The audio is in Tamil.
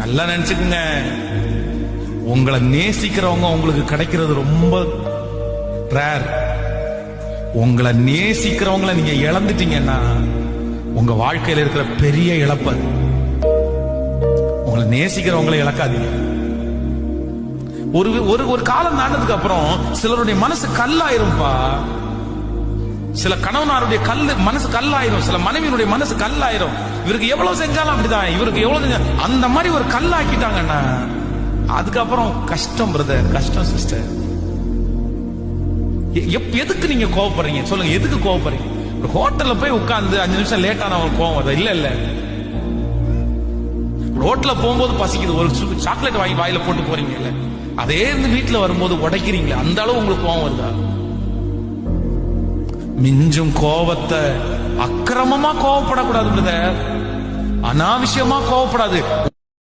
நல்லா நினைச்சுக்குங்க, உங்களை நேசிக்கிறவங்க உங்களுக்கு கிடைக்கிறது ரொம்ப ரேர். உங்களை நேசிக்கிறவங்களை நீங்க இழந்துட்டீங்கன்னா உங்க வாழ்க்கையில் இருக்கிற பெரிய இழப்பு. உங்களை நேசிக்கிறவங்களை இழக்காதீங்க. ஒரு ஒரு காலம் தாண்டதுக்கு அப்புறம் சிலருடைய மனசு கல்லாயிரும்பா. சில கணவனாருடைய மனசு கல்லாயிரும், சில மனைவியினுடைய மனசு கல்லாயிரும். இவருக்கு எவ்வளவு செஞ்சாலும் அப்படிதான், இவருக்கு எவ்வளவு செஞ்சாலும் அந்த மாதிரி ஒரு கல்லாக்கிட்டாங்கன்னா அதுக்கப்புறம் கஷ்டம் பிரதர், கஷ்டம் சிஸ்டர். எதுக்கு நீங்க கோவப்படுறீங்க சொல்லுங்க? எதுக்கு கோவப்படுறீங்க? ஒரு ஹோட்டல்ல போய் உட்கார்ந்து 5 நிமிஷம் லேட்டான ஒரு கோவம் வருது? இல்ல இல்ல. ரோட்ல போகும்போது பசிக்குது, ஒரு சாக்லேட் வாங்கி வாயில போட்டு போறீங்கல்ல, அதே வீட்டுல வரும்போது உடைக்கிறீங்களே, அந்த அளவு உங்களுக்கு கோவம் வருதா? மிஞ்சும் கோவத்தை அக்கிரமமா கோவப்படக்கூடாது பிரதர், அனாவசியமா கோவப்படாது.